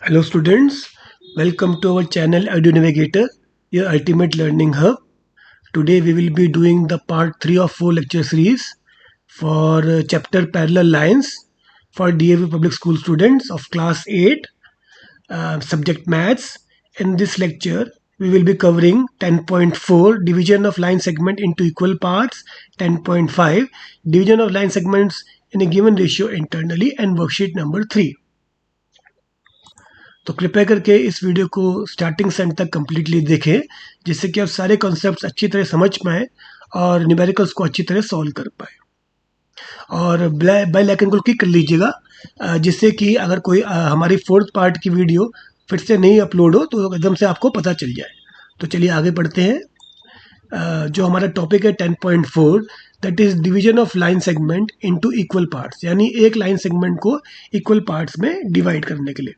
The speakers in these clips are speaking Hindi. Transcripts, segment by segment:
Hello students, welcome to our channel Audio Navigator, your ultimate learning hub. Today we will be doing the part 3 of 4 lecture series for chapter Parallel Lines for DAV Public School students of class 8, subject Maths. In this lecture, we will be covering 10.4 division of line segment into equal parts, 10.5 division of line segments in a given ratio internally, and worksheet number 3. तो कृपया करके इस वीडियो को स्टार्टिंग से एंड तक कम्प्लीटली देखें, जिससे कि आप सारे कॉन्सेप्ट्स अच्छी तरह समझ पाएँ और न्यूमेरिकल्स को अच्छी तरह सॉल्व कर पाएँ। और बेल आइकन को क्लिक कर लीजिएगा, जिससे कि अगर कोई हमारी 4th पार्ट की वीडियो फिर से नहीं अपलोड हो तो एकदम से आपको पता चल जाए। तो चलिए आगे बढ़ते हैं। जो हमारा टॉपिक है 10.4, that is division of line segment into equal parts, यानी एक लाइन सेगमेंट को इक्वल पार्ट्स में डिवाइड करने के लिए।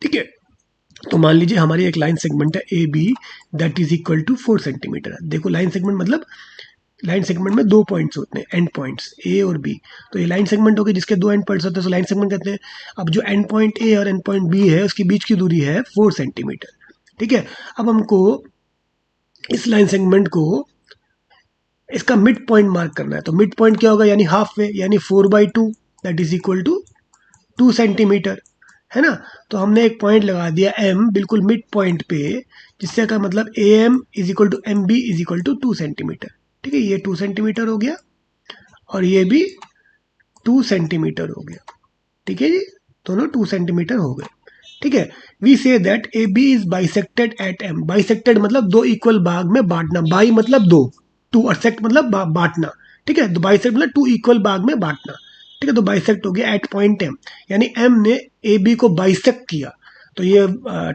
ठीक है, तो मान लीजिए हमारी एक लाइन सेगमेंट है A B that is equal to 4 centimetre. देखो लाइन सेगमेंट मतलब लाइन सेगमेंट में 2 पॉइंट्स होते हैं, एंड पॉइंट्स ए और बी। तो ये लाइन सेगमेंट होगी जिसके 2 एंड पॉइंट्स होते हैं, तो लाइन सेगमेंट कहते हैं। अब जो एंड पॉइंट ए और एंड पॉइंट बी है उसके बीच की दूरी है 4 सेंटीमीटर। ठीक है, अब हमको इस लाइन सेगमेंट को इसका मिड पॉइंट मार्क करना है। तो मिड पॉइंट क्या होगा, यानी हाफ वे, यानी 4/2 that is equal to 2 centimetre, है ना। तो हमने एक पॉइंट लगा दिया एम बिल्कुल मिड पॉइंट पे, जिससे का मतलब A M is equal to M B is equal to 2 centimetre. ठीक है, ये 2 सेंटीमीटर हो गया और ये भी 2 सेंटीमीटर हो गया। ठीक है जी, दोनों 2 सेंटीमीटर हो गए। ठीक है, we say that A B is bisected at M. Bisected मतलब दो इक्वल भाग में बांटना, बाई मतलब दो, टू और सेक्ट मतलब बांटना। ठीक है, तो बाइसेक्ट मतलब 2 इक्वल भाग में बांटना। ठीक है, तो बाइसेक्ट हो गया एट पॉइंट एम, यानी एम ने ए बी को बाइसेक्ट किया। तो ये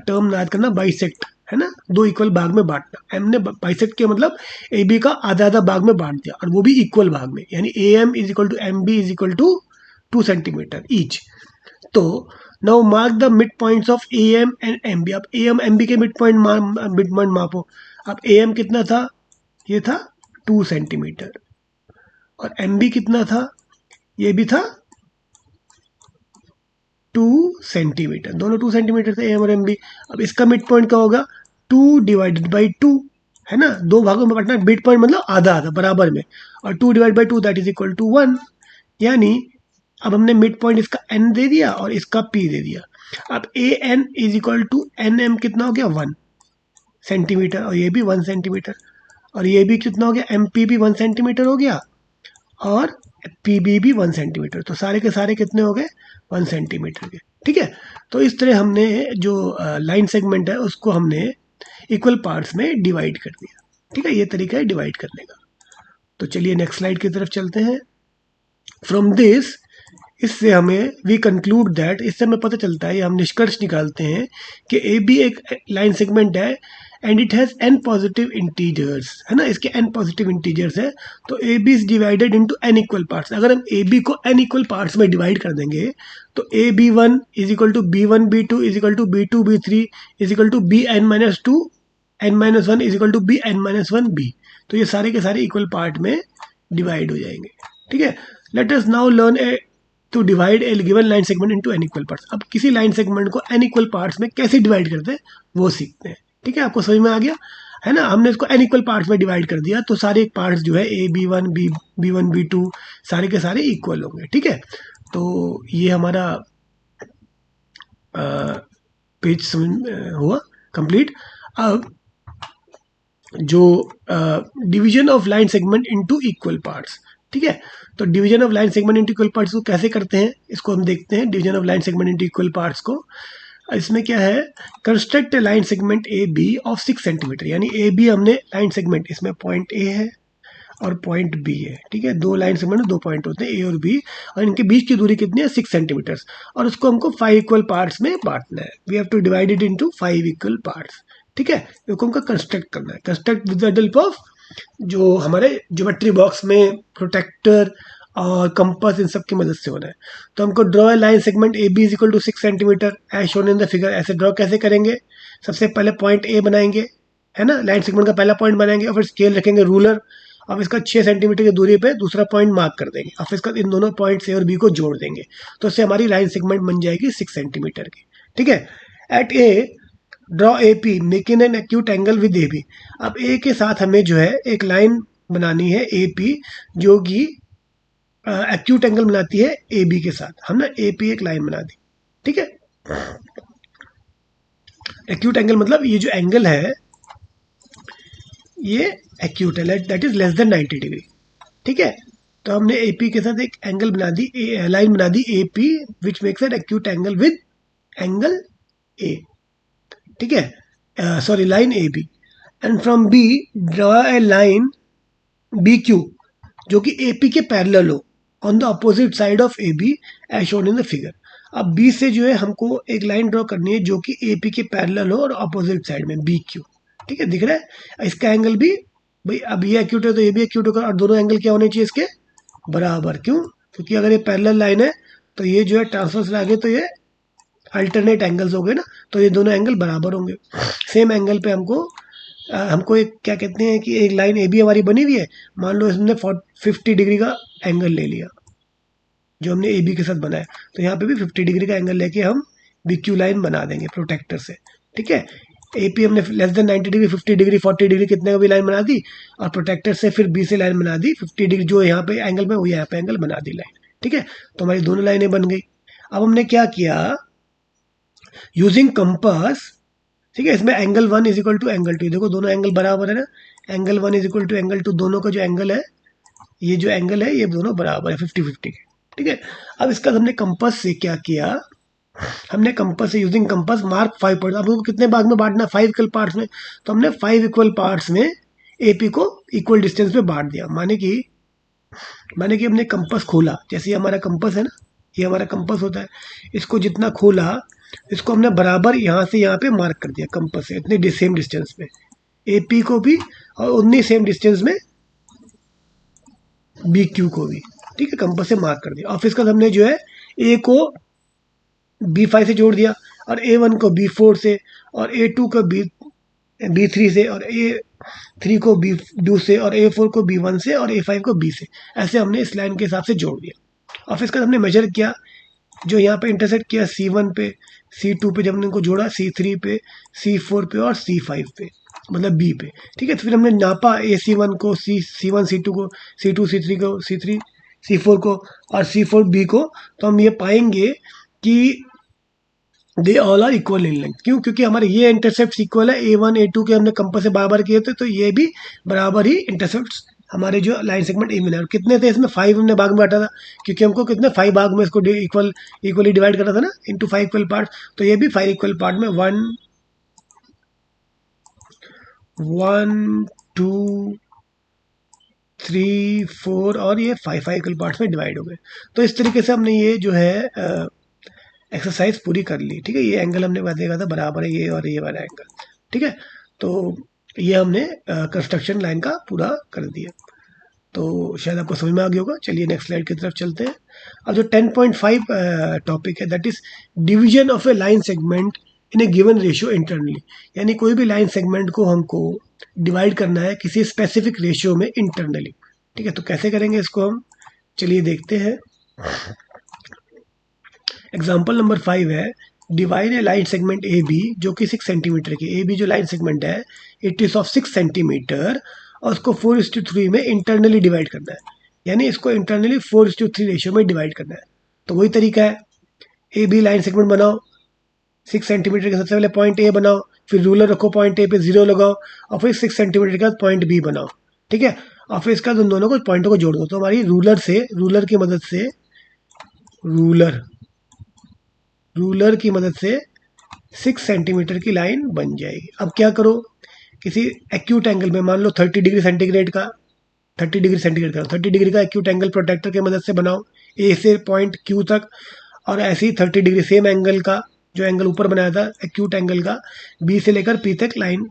टर्म याद करना, बाइसेक्ट, है ना, 2 इक्वल भाग में बांटना। एम ने बाइसेक्ट किया मतलब ए बी का आधा आधा भाग में बांट दिया, और वो भी इक्वल भाग में, यानी A M is equal to M B is equal to 2 centimetre each. तो now mark the mid points of A M and M B. अब ए एम एम बी के मिड पॉइंट मापो। अब ए एम कितना था, ये था 2 सेंटीमीटर, और एम बी कितना था, ये भी था 2 सेंटीमीटर। दोनों 2 सेंटीमीटर थे, एम और एम बी। अब इसका मिड पॉइंट क्या होगा, 2 डिवाइडेड बाई 2, है ना, दो भागों में बांटना। मिड पॉइंट मतलब आधा आधा बराबर में, और 2 divide by 2 that is equal to 1। यानी अब हमने मिड पॉइंट इसका एन दे दिया और इसका पी दे दिया। अब A N is equal to N M कितना हो गया, 1 सेंटीमीटर, और ये भी 1 सेंटीमीटर, और ये भी कितना हो गया, एम पी भी 1 सेंटीमीटर हो गया, और पी बी भी 1 सेंटीमीटर। तो सारे के सारे कितने हो गए, 1 सेंटीमीटर के। ठीक है, तो इस तरह हमने जो लाइन सेगमेंट है उसको हमने इक्वल पार्ट्स में डिवाइड कर दिया। ठीक है, ये तरीका है डिवाइड करने का। तो चलिए नेक्स्ट स्लाइड की तरफ चलते हैं। फ्रॉम दिस, इससे हमें वी कंक्लूड दैट, इससे हमें पता चलता है, हम निष्कर्ष निकालते हैं कि ए बी एक लाइन सेगमेंट है and it has n positive integers, है ना, इसके n पॉजिटिव इंटीजर्स है। तो A B is divided into n equal parts. अगर हम ए बी को n इक्वल पार्ट्स में डिवाइड कर देंगे तो A B one is equal to B one B two is equal to B two B three is equal to B N minus two N minus one is equal to B N minus one B. तो ये सारे के सारे इक्वल पार्ट में डिवाइड हो जाएंगे। ठीक है, let us now learn a to divide a given line segment into n equal parts. अब किसी लाइन सेगमेंट को n इक्वल पार्ट्स में कैसे डिवाइड करते हैं वो सीखते हैं। ठीक है, आपको समझ में आ गया, है ना। हमने इसको n इक्वल पार्ट्स में डिवाइड कर दिया, तो सारे पार्ट्स जो है A B one B one B two सारे के सारे इक्वल होंगे। ठीक है, तो ये हमारा पेज हुआ कंप्लीट। अब जो division of line segment into equal parts, ठीक है, तो division of line segment into equal parts को कैसे करते हैं, इसको हम देखते हैं। Division of line segment into equal parts को, इसमें क्या है, construct line segment A B of 6 centimetre. यानी ए बी हमने लाइन सेगमेंट, इसमें पॉइंट ए है और पॉइंट बी है। ठीक है, दो लाइन सेगमेंट में 2 पॉइंट होते हैं ए और बी, और इनके बीच की दूरी कितनी है, 6 सेंटीमीटर, और उसको हमको 5 इक्वल पार्ट्स में बांटना है। We have to divide it into 5 equal parts. ठीक है, इसको हमको कंस्ट्रक्ट करना है। Construct with the help of जो हमारे ज्योमेट्री बॉक्स में प्रोटेक्टर और कंपास, इन सब की मदद से होना है। तो हमको draw line segment A B is equal to 6 centimetre as shown in the figure. ऐसे ड्रॉ कैसे करेंगे, सबसे पहले पॉइंट ए बनाएंगे, है ना, लाइन सेगमेंट का पहला पॉइंट बनाएंगे, और फिर स्केल रखेंगे रूलर। अब इसका 6 सेंटीमीटर की दूरी पे दूसरा पॉइंट मार्क कर देंगे, और फिर इसका इन दोनों पॉइंट ए और बी को जोड़ देंगे। तो इससे हमारी लाइन सेगमेंट बन जाएगी 6 सेंटीमीटर की। ठीक है। At A draw A P making an acute angle with A B. अब ए के साथ हमें जो है एक लाइन बनानी है ए पी, जो कि एक्यूट एंगल बनाती है ए बी के साथ। हमने ए पी एक लाइन बना दी, ठीक है। एक्यूट एंगल मतलब ये जो एंगल है ये एक्यूट है, that is less than 90 degree, ठीक है। तो हमने ए पी के साथ एक एंगल बना दी, लाइन बना दी A P which makes an acute angle with angle A, ठीक है। Sorry, line A B. And from B draw a line B Q जो कि ए पी के पैरेलल हो on the opposite side of A B as shown in the figure. अब बी से जो है हमको एक लाइन ड्रॉ करनी है जो कि ए पी के पैरेलल हो और अपोजिट साइड में बी क्यू, ठीक है। दिख रहा है इसका एंगल भी, भाई अब ये एक्यूट है तो ये भी एक्यूट होगा, और दोनों एंगल क्या होने चाहिए इसके बराबर। क्यों? क्योंकि अगर ये पैरेलल लाइन है तो ये जो है ट्रांसवर्स आ गए तो ये अल्टरनेट एंगल्स हो गए ना, तो ये दोनों एंगल बराबर होंगे। सेम एंगल पे हमको एक क्या कहते हैं कि एक लाइन ए बी हमारी बनी हुई है, मान लो इसने 50 डिग्री का एंगल ले लिया जो हमने ए बी के साथ बनाया, तो यहाँ पे भी 50 डिग्री का एंगल लेके हम बी क्यू लाइन बना देंगे प्रोटेक्टर से, ठीक है। ए पी हमने less than 90 degree, 50 degree, 40 degree कितने का भी लाइन बना दी, और प्रोटेक्टर से फिर बी से लाइन बना दी 50 डिग्री, जो यहाँ पे एंगल में वो यहाँ पे एंगल बना दी लाइन, ठीक है। तो हमारी दोनों लाइनें बन गई। अब हमने क्या किया, यूजिंग कंपास, ठीक है। इसमें angle 1 is equal to angle 2, देखो दोनों एंगल बराबर है ना, angle 1 is equal to angle 2, दोनों का जो एंगल है, ये जो एंगल है ये दोनों बराबर है 50-50 के, ठीक है। अब इसका हमने कंपास से क्या किया, हमने कंपास से यूजिंग कंपास मार्क 5 पॉइंट। अब कितने भाग में बांटना, 5 इक्वल पार्ट्स में, तो हमने 5 इक्वल पार्ट्स में एपी को इक्वल डिस्टेंस में बांट दिया। माने कि हमने कंपास खोला, जैसे ये हमारा कंपास है ना, ये हमारा कंपास होता है, इसको जितना खोला इसको हमने बराबर यहाँ से यहाँ पे मार्क कर दिया कंपास से, इतनी सेम डिस्टेंस में एपी को भी, और उतनी सेम डिस्टेंस में बी क्यू को भी, ठीक है, कंपास से मार्क कर दिया। और फिर इसका हमने जो है ए को B5 से जोड़ दिया, और A1 को B4 से, और A2 को B3 से, और A3 को B2 से, और A4 को B1 से, और A5 को B से, ऐसे हमने इस लाइन के हिसाब से जोड़ दिया। और फिर इसका हमने मेजर किया, जो यहाँ पे इंटरसेक्ट किया C1 पे, C2 पे, जब हमने इनको जोड़ा C3 पे, C4 पे और C5 पे, मतलब B पे, ठीक है। तो फिर हमने नापा AC1 को, C1 C2 को, C2 C3 को, C3 C4 को, और C4 B को, तो हम ये पाएंगे कि they all are equal in length. क्यों? क्योंकि हमारे ये इंटरसेप्ट इक्वल है, A1 A2 के हमने कंपास से बराबर किए थे, तो ये भी बराबर ही इंटरसेप्ट हमारे जो लाइन सेगमेंट ए मिला। कितने थे इसमें, 5 हमने भाग में बांटा था, क्योंकि हमको कितने 5 भाग में इसको इक्वली डिवाइड करना था ना, इंटू 5 इक्वल पार्ट, तो ये भी 5 इक्वल पार्ट में 1 2 3 4 और ये 5 इक्वल पार्ट्स में डिवाइड हो गए। तो इस तरीके से हमने ये जो है एक्सरसाइज पूरी कर ली, ठीक है। ये एंगल हमने देखा था बराबर है ये और ये वाला एंगल, ठीक है। तो ये हमने कंस्ट्रक्शन लाइन का पूरा कर दिया, तो शायद आपको समझ में आ गया होगा। चलिए नेक्स्ट स्लाइड की तरफ चलते हैं। अब जो 10.5 टॉपिक है, that is division of A line segment in A given ratio internally, यानी कोई भी लाइन सेगमेंट को हमको डिवाइड करना है किसी स्पेसिफिक रेशियो में इंटरनली, ठीक है। तो कैसे करेंगे इसको हम, चलिए देखते हैं। एग्जाम्पल नंबर 5 है, divide a line segment A B जो कि 6 सेंटीमीटर की, ए बी जो लाइन सेगमेंट है इट इज ऑफ 6 सेंटीमीटर, और उसको 4:3 में इंटरनली डिवाइड करना है, यानी इसको इंटरनली 4:3 रेशियो में डिवाइड करना है। तो वही तरीका है, ए बी लाइन सेगमेंट बनाओ, 6 सेंटीमीटर के सबसे पहले पॉइंट ए बनाओ, फिर रूलर रखो, पॉइंट ए पे 0 लगाओ, और फिर 6 सेंटीमीटर के बाद पॉइंट बी बनाओ, ठीक है। और फिर इसका उन दोनों को पॉइंटों को जोड़ दो, तो हमारी रूलर की मदद से रूलर की मदद से 6 सेंटीमीटर की लाइन बन जाएगी। अब क्या करो, किसी एक्यूट एंगल में, मान लो 30 डिग्री सेंटीग्रेड का 30 डिग्री का एक्यूट एंगल प्रोटेक्टर की मदद से बनाओ, ए से पॉइंट क्यू तक, और ऐसे ही 30 डिग्री सेम एंगल का, जो एंगल ऊपर बनाया था एक्यूट एंगल का, बी से लेकर पी तक लाइन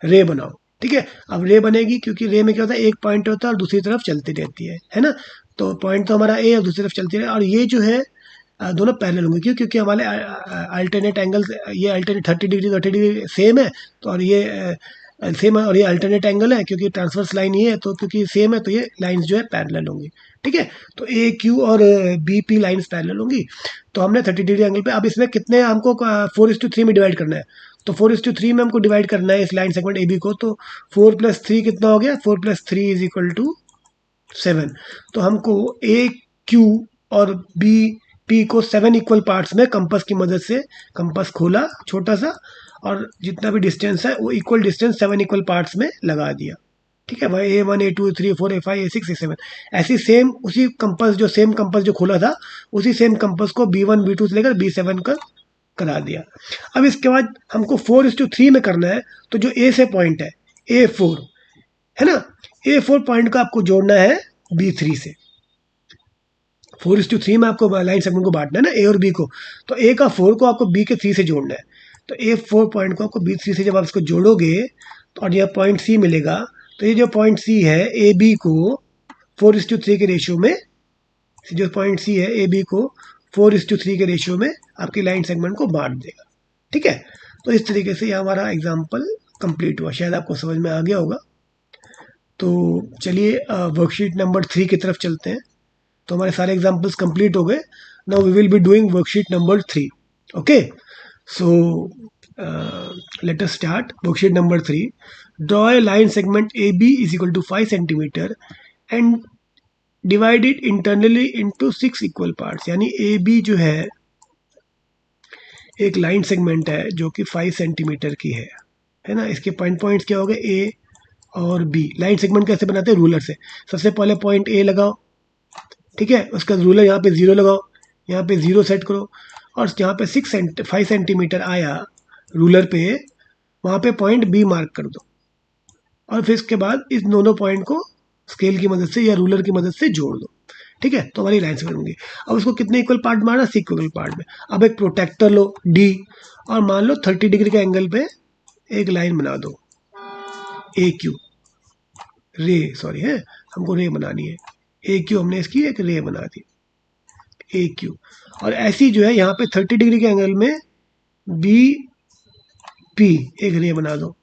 रे बनाओ, ठीक है। अब रे बनेगी क्योंकि रे में क्या होता है, एक पॉइंट होता है और दूसरी तरफ चलती रहती है ना। तो पॉइंट तो हमारा ए और दूसरी तरफ चलती रहे, और ये जो है दोनों पैरेलल होंगे। क्यों? क्योंकि हमारे अल्टरनेट एंगल्स, ये अल्टरनेट 30 डिग्री 30 डिग्री सेम है, तो और ये सेम है, और ये अल्टरनेट एंगल है क्योंकि ट्रांसवर्स लाइन ये है, तो क्योंकि सेम है तो ये लाइंस जो है पैरेलल होंगी। ठीक है, तो ए क्यू और बी पी लाइंस पैरेलल होंगी। तो हमने 30 डिग्री एंगल पे, अब इसमें कितने हमको 4:3 में डिवाइड करना है, तो 4:3 में हमको डिवाइड करना है इस लाइन सेगमेंट ए बी को। तो 4+3 कितना हो गया, 4+3 इज इक्वल टू 7। तो हमको ए क्यू और बी पी को 7 इक्वल पार्ट्स में कंपास की मदद से, कंपास खोला छोटा सा, और जितना भी डिस्टेंस है वो इक्वल डिस्टेंस 7 इक्वल पार्ट्स में लगा दिया। ठीक है भाई, A1 A2 A3 A4 A5 A6 A7, ऐसी सेम उसी कंपास जो सेम कंपास जो खोला था उसी सेम कंपास को B1 B2 से लेकर B7 का करा दिया। अब इसके बाद हमको 4:3 में करना है, तो जो ए से पॉइंट है A4 है ना, A4 पॉइंट को आपको जोड़ना है B3 से। 4:3 में आपको लाइन सेगमेंट को बांटना है ना ए और बी को, तो ए का 4 को आपको बी के 3 से जोड़ना है। तो A4 पॉइंट को आपको B3 से जब आप इसको जोड़ोगे तो और यह पॉइंट सी मिलेगा, तो ये जो पॉइंट सी है ए बी को 4:3 के रेशियो में, जो पॉइंट सी है ए बी को 4:3 के रेशियो में आपकी लाइन सेगमेंट को बांट देगा। ठीक है, तो इस तरीके से ये हमारा एग्जाम्पल कंप्लीट हुआ, शायद आपको समझ में आ गया होगा। तो चलिए वर्कशीट नंबर 3 की तरफ चलते हैं। तो हमारे सारे एग्जाम्पल्स कंप्लीट हो गए। Now we will be doing worksheet number 3। Okay, so let us start worksheet number 3. Draw a line segment AB is equal to 5 centimeter and divide it internally into 6 equal parts। यानी AB जो है एक लाइन सेगमेंट है जो कि 5 सेंटीमीटर की है ना। इसके पॉइंट्स क्या हो गए, ए और बी। लाइन सेगमेंट कैसे बनाते हैं, रूलर से। सबसे पहले पॉइंट ए लगाओ, ठीक है, उसका रूलर यहाँ पे 0 लगाओ, यहाँ पे 0 सेट करो, और जहाँ पे 5 सेंटीमीटर आया रूलर पे, वहाँ पे पॉइंट बी मार्क कर दो, और फिर इसके बाद इस दोनों पॉइंट को स्केल की मदद से या रूलर की मदद से जोड़ दो। ठीक है, तो हमारी लाइन सेगमेंट होंगी। अब उसको कितने इक्वल पार्ट मारना, 6 इक्वल पार्ट में। अब एक प्रोटेक्टर लो डी, और मान लो 30 डिग्री के एंगल पे एक लाइन बना दो ए क्यू, रे सॉरी है, हमको रे बनानी है। ए क्यू हमने इसकी एक रे बना दी ए क्यू, और ऐसी जो है यहाँ पे 30 डिग्री के एंगल में बी पी एक रे बना दो।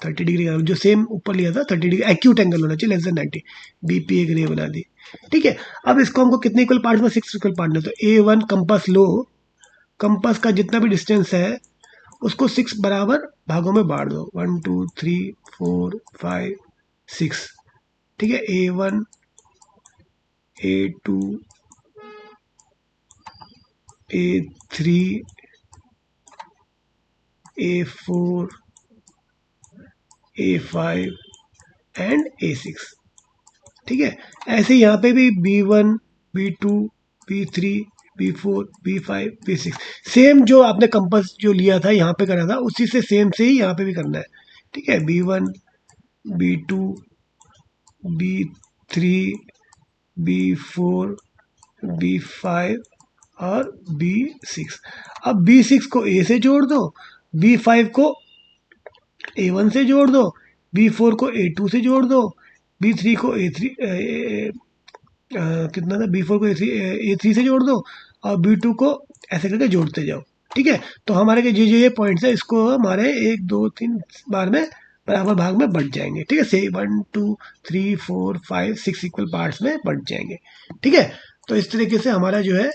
30 डिग्री का जो सेम ऊपर लिया था 30 डिग्री एक्यूट एंगल होना चाहिए, लेस देन 90। बी पी एक रे बना दी। ठीक है, अब इसको हमको कितने इक्वल पार्ट में, 6 इक्वल पार्ट में। तो A1 कंपास लो, कंपास का जितना भी डिस्टेंस है उसको 6 बराबर भागों में बांट दो, 1 2 3 4 5 6। ठीक है, A1 A2 A3 A4 A5 and A6। ठीक है, ऐसे यहाँ पे भी B1 B2 B3 B4 B5 B6, same जो आपने कंपास जो लिया था यहाँ पे करा था उसी से सेम से ही यहाँ पे भी करना है। ठीक है, B1 B2 B3 B4 B5 और B6। अब B6 को A से जोड़ दो, B5 को A1 से जोड़ दो, B4 को A2 से जोड़ दो, B3 को A3 कितना था, B4 को A3 से जोड़ दो, और B2 को ऐसे करके जोड़ते जाओ। ठीक है, तो हमारे के ये पॉइंट्स है, इसको हमारे 1 2 3 बार में बराबर भाग में बढ़ जाएंगे। ठीक है, से 1 2 3 4 5 6 इक्वल पार्ट्स में बढ़ जाएंगे। ठीक है, तो इस तरीके से हमारा जो है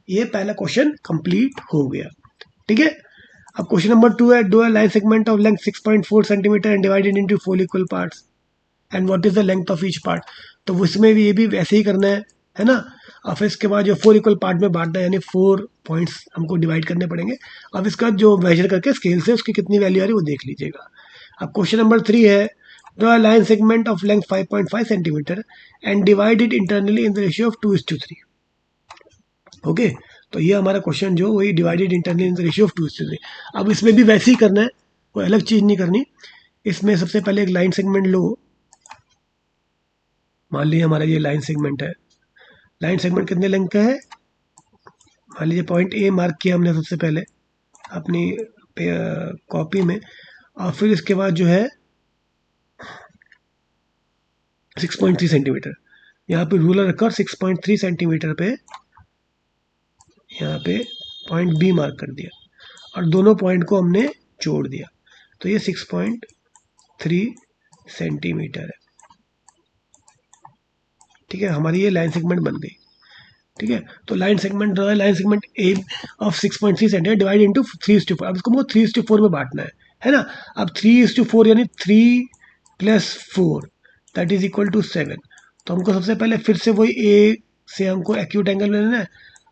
ये पहला क्वेश्चन कंप्लीट हो गया। ठीक है, अब क्वेश्चन नंबर 2 है, do a line segment of length 6.4 centimetre and divided into 4 equal parts and what is the length of each part. तो उसमें भी ये भी वैसे ही करना है ना। और फिर इसके बाद जो 4 इक्वल पार्ट में बांटना है, यानी 4 पॉइंट्स हमको डिवाइड करने पड़ेंगे। अब इसका जो मेजर करके स्केल से उसकी कितनी वैल्यू आ रही है वो देख लीजिएगा। अब क्वेश्चन नंबर 3 है, draw a line segment of length 5.5 centimetre and divide it internally in the ratio of 2:3। Okay, तो ये हमारा क्वेश्चन जो वही divided internally in the ratio of 2:3। अब इसमें भी वैसे ही करना है, कोई अलग चीज़ नहीं करनी। इसमें सबसे पहले एक लाइन सेगमेंट लो, मान लीजिए हमारा ये लाइन सेगमेंट है। लाइन सेगमेंट कितने लेंथ का है, मान लीजिए पॉइंट ए मार्क किया हमने सबसे पहले अपनी कॉपी में, और फिर इसके बाद जो है 6.3 सेंटीमीटर यहाँ पे रूलर रखकर 6.3 सेंटीमीटर पे यहाँ पे पॉइंट बी मार्क कर दिया, और दोनों पॉइंट को हमने जोड़ दिया। तो ये 6.3 3 सेंटीमीटर है। ठीक है, हमारी ये लाइन सेगमेंट बन गई। ठीक है, तो line segment A of 6.3 centimetre divide into 3:4। अब इसको मुझे 3:4 में बांटना है ना। अब 3:4 यानी 3 + 4 दैट इज इक्वल टू 7। तो हमको सबसे पहले फिर से वही ए से हमको एक्यूट एंगल लेना है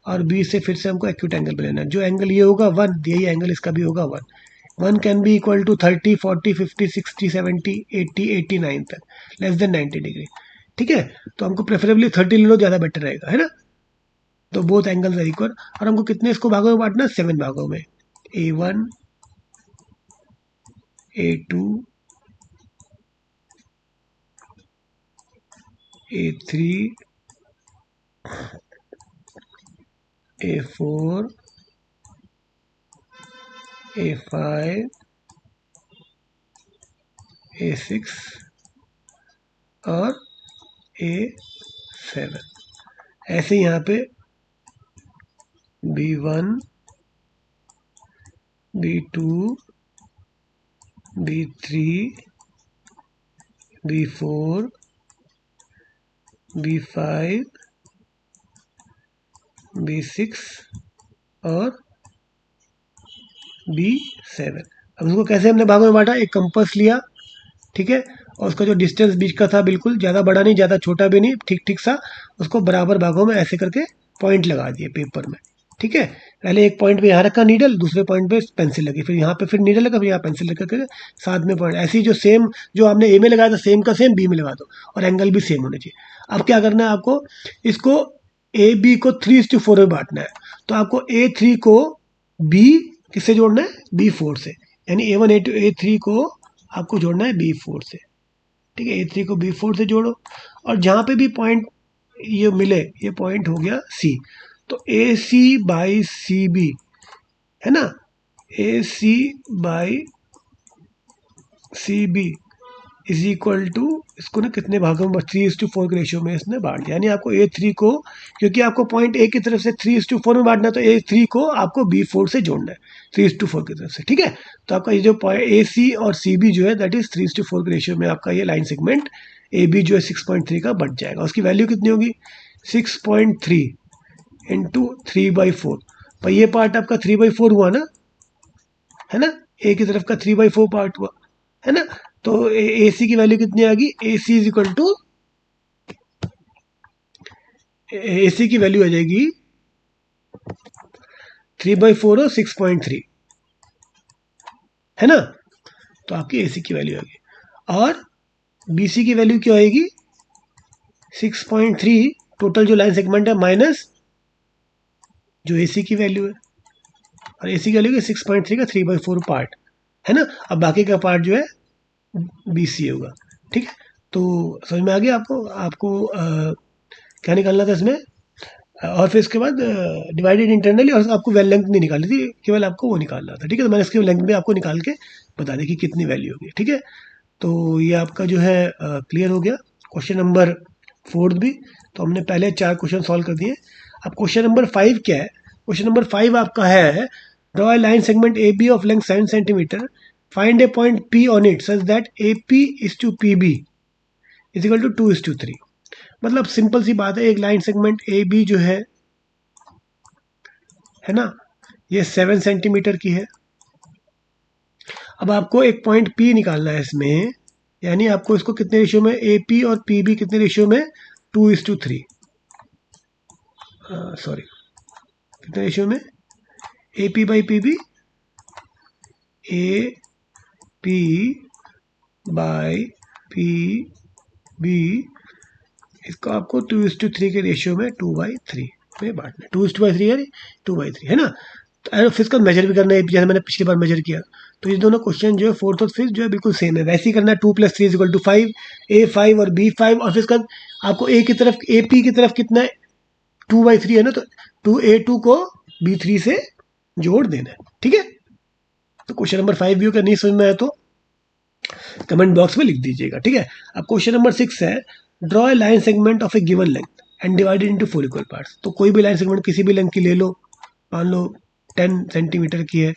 और बी से फिर से हमको एक्यूट एंगल लेना है। जो एंगल ये होगा 1, यही एंगल इसका भी होगा 1। 1 कैन बी इक्वल टू 30, 40, 50, 60, 70, 80, 89 तक, लेस देन 90 डिग्री। ठीक है, तो हमको प्रेफरेबली 30 ले लो, ज़्यादा बेटर रहेगा, है ना। तो बोथ एंगल्स आर इक्वल। और हमको कितने इसको भागों में बांटना है? 7 भागों में। A1, A2, A3, A4, A5, A6 और A7। ऐसे यहाँ पे B1, B2, B3, B4, B5, B6 और B7। अब इसको कैसे हमने भागों में बांटा? एक कंपास लिया, ठीक है, और उसका जो डिस्टेंस बीच का था बिल्कुल ज़्यादा बड़ा नहीं ज़्यादा छोटा भी नहीं, ठीक ठीक सा, उसको बराबर भागों में ऐसे करके पॉइंट लगा दिए पेपर में। ठीक है, पहले एक पॉइंट पे यहाँ रखा नीडल, दूसरे पॉइंट पे पेंसिल लगी, फिर यहाँ पे फिर नीडल लगा, फिर यहाँ पेंसिल लगा करके साथ में पॉइंट। ऐसे ही जो सेम जो आपने ए में लगाया था सेम का सेम बी में लगा दो, और एंगल भी सेम होने चाहिए। अब क्या करना है आपको? इसको ए बी को 3:4 में बांटना है। तो आपको A3 को बी किससे जोड़ना है? B4 से, यानी A1 A2 A3 को आपको जोड़ना है B4 से। ठीक है, A3 को B4 से जोड़ो, और जहाँ पे भी पॉइंट ये मिले, ये पॉइंट हो गया C। तो AC बाई CB, है ना, AC by CB is equal to, इसको ना कितने भागों में? 3:4 के रेशियो में इसने बांट दिया। यानी आपको A3 को, क्योंकि आपको पॉइंट A की तरफ से 3:4 में बांटना है, तो A3 को आपको B4 से जोड़ना है 3:4 की तरफ से। ठीक है, तो आपका ये जो पॉइंट AC और CB जो है दैट इज 3:4 के रेशियो में आपका ये लाइन सेगमेंट AB जो है 6.3 का बच जाएगा। उसकी वैल्यू कितनी होगी? 6.3 इंटू 3/4। पर ये पार्ट आपका 3/4 हुआ ना, है ना, A की तरफ का 3/4 पार्ट हुआ, है ना। तो AC की वैल्यू कितनी आ गई? AC is equal to, AC की वैल्यू आ जाएगी 3/4 और 6.3, है ना। तो आपकी AC की वैल्यू आ गई। और BC की वैल्यू क्या आएगी? 6.3 टोटल जो लाइन सेगमेंट है माइनस जो AC की वैल्यू है, और AC की वैल्यू 6.3 का 3/4 पार्ट, है ना। अब बाकी का पार्ट जो है BC होगा। ठीक है, तो समझ में आ गया आपको? आपको क्या निकालना था इसमें? और फिर इसके बाद डिवाइडेड इंटरनली, और आपको वेल लेंथ नहीं निकाली थी, केवल आपको वो निकालना था। ठीक है, तो मैंने इसकी लेंथ भी आपको निकाल के बता दी कि कितनी वैल्यू होगी। ठीक है, तो ये आपका जो है क्लियर हो गया। क्वेश्चन नंबर 4 भी, तो हमने पहले 4 क्वेश्चन सॉल्व कर दिए। अब क्वेश्चन नंबर 5 क्या है? क्वेश्चन नंबर 5 आपका है, draw a line segment A B of length 7 centimetre, find a point P on it such that AP is to PB is equal to 2:3। मतलब सिंपल सी बात है, एक लाइन सेगमेंट ए बी जो है ना, ये 7 सेंटीमीटर की है। अब आपको एक पॉइंट P निकालना है इसमें, यानी आपको इसको कितने रेशियो में? AP और PB कितने रेशियो में? 2:3। सॉरी, कितने रेशियो में? AP by PB, AP by PB, इसको आपको 2:3 के रेशियो में 2/3 में बांटना है। 2:3 यानी 2/3, है ना। तो फिर इसका मेजर भी करना है, जैसे मैंने पिछली बार मेजर किया। तो ये दोनों क्वेश्चन जो है 4th और 5th जो है बिल्कुल सेम है, वैसे ही करना है। 2 + 3 = 5, A5 और B5, और फिर इसका आपको A की तरफ, AP की तरफ कितना है? 2/3 है ना, तो 2A2 को B3 से जोड़ देना है। ठीक है, तो क्वेश्चन नंबर 5 भी अगर नहीं समझ में आया तो कमेंट बॉक्स में लिख दीजिएगा। ठीक है, अब क्वेश्चन नंबर 6 है, draw a line segment of A given length and divided into 4 equal parts. तो कोई भी लाइन सेगमेंट किसी भी लेंथ की ले लो, मान लो 10 सेंटीमीटर की है,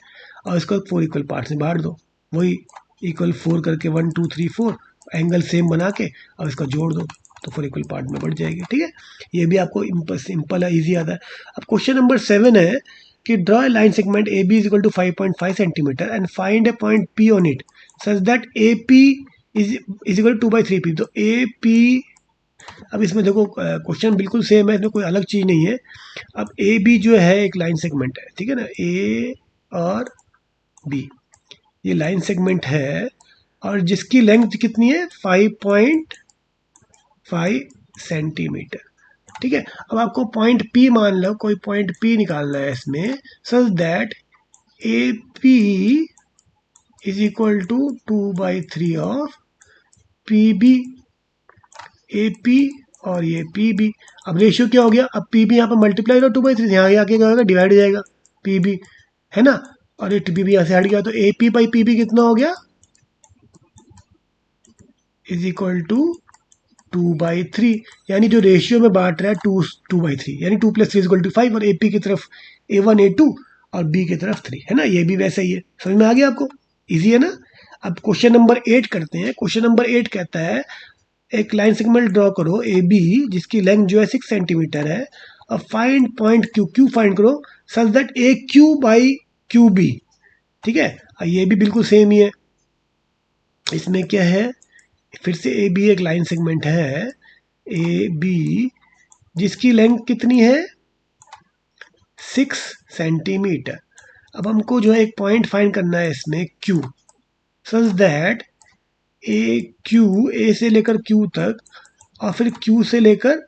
और इसको 4 इक्वल पार्ट्स में बांट दो। वही इक्वल 4 करके 1 2 3 4 एंगल सेम बना के अब इसका जोड़ दो तो 4 इक्वल पार्ट में बढ़ जाएगी। ठीक है, ये भी आपको सिंपल है, ईजी आता है। अब क्वेश्चन नंबर 7 है कि draw a line segment A B is equal to 5.5 centimetre and find a point P on it such that A P is equal to 2/3 P. तो ए पी, अब इसमें देखो क्वेश्चन बिल्कुल सेम है, इसमें कोई अलग चीज़ नहीं है। अब ए बी जो है एक लाइन सेगमेंट है, ठीक है ना, ए और बी ये लाइन सेगमेंट है और जिसकी लेंथ कितनी है 5.5 सेंटीमीटर। ठीक है, अब आपको पॉइंट पी मान लो, कोई पॉइंट पी निकालना है इसमें, such that A P is equal to 2/3 of P B. A P और ये पी बी, अब रेशियो क्या हो गया, अब पी बी यहाँ पर मल्टीप्लाई करो 2/3, यहाँ आके क्या होगा डिवाइड हो जाएगा पी बी, है ना, और ये पी बी यहाँ से हट गया तो A P by P B कितना हो गया इज इक्वल टू 2/3, यानी जो रेशियो में बांट रहा है 2/3 यानी 2 + 3 इक्वल टू 5 और ए पी की तरफ A1 A2 और बी की तरफ 3, है ना, ये भी वैसा ही है। समझ में आ गया आपको, इजी है ना। अब क्वेश्चन नंबर 8 करते हैं। क्वेश्चन नंबर 8 कहता है एक लाइन सेगमेंट ड्रॉ करो ए बी जिसकी लेंथ जो है 6 सेंटीमीटर है और find point Q, Q find करो such that A Q by Q B. ठीक है, ये भी बिल्कुल सेम ही है। इसमें क्या है, फिर से ए बी एक लाइन सेगमेंट है, ए बी जिसकी लेंथ कितनी है 6 सेंटीमीटर। अब हमको जो है एक पॉइंट फाइंड करना है इसमें Q, such that A Q, A से लेकर क्यू तक और फिर क्यू से लेकर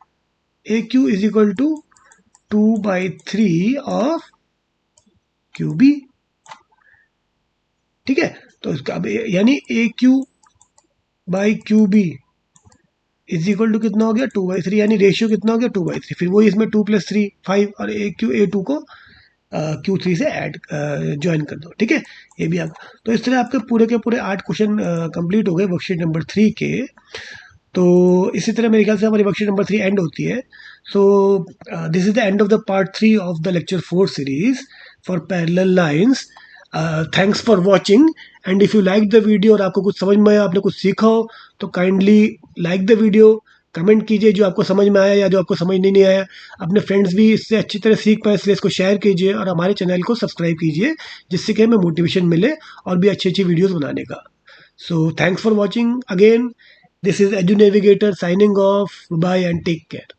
A Q is equal to 2/3 of Q B. ठीक है, तो इसका अब यानी A Q by Q B is equal to कितना हो गया 2/3, यानी रेशियो कितना हो गया 2/3। फिर वही इसमें 2 + 3 5 और A2 को Q3 से ऐड ज्वाइन कर दो। ठीक है, ये भी आप, तो इस तरह आपके पूरे के पूरे 8 क्वेश्चन कंप्लीट हो गए वर्कशीट नंबर 3 के। तो इसी तरह मेरे ख्याल से हमारी वर्कशीट नंबर 3 एंड होती है। So this is the end of the part 3 of the lecture 4 series for parallel lines. Thanks for watching and if you like the video और आपको कुछ समझ में आया, आपने कुछ सीखा हो तो kindly like the video, comment कीजिए जो आपको समझ में आया या जो आपको समझ नहीं आया। अपने फ्रेंड्स भी इससे अच्छी तरह सीख पाए, इसलिए इसको शेयर कीजिए और हमारे चैनल को सब्सक्राइब कीजिए जिससे कि हमें मोटिवेशन मिले और भी अच्छी अच्छी वीडियोज़ बनाने का। So thanks for watching again, this is Edu Navigator signing off, bye and take care.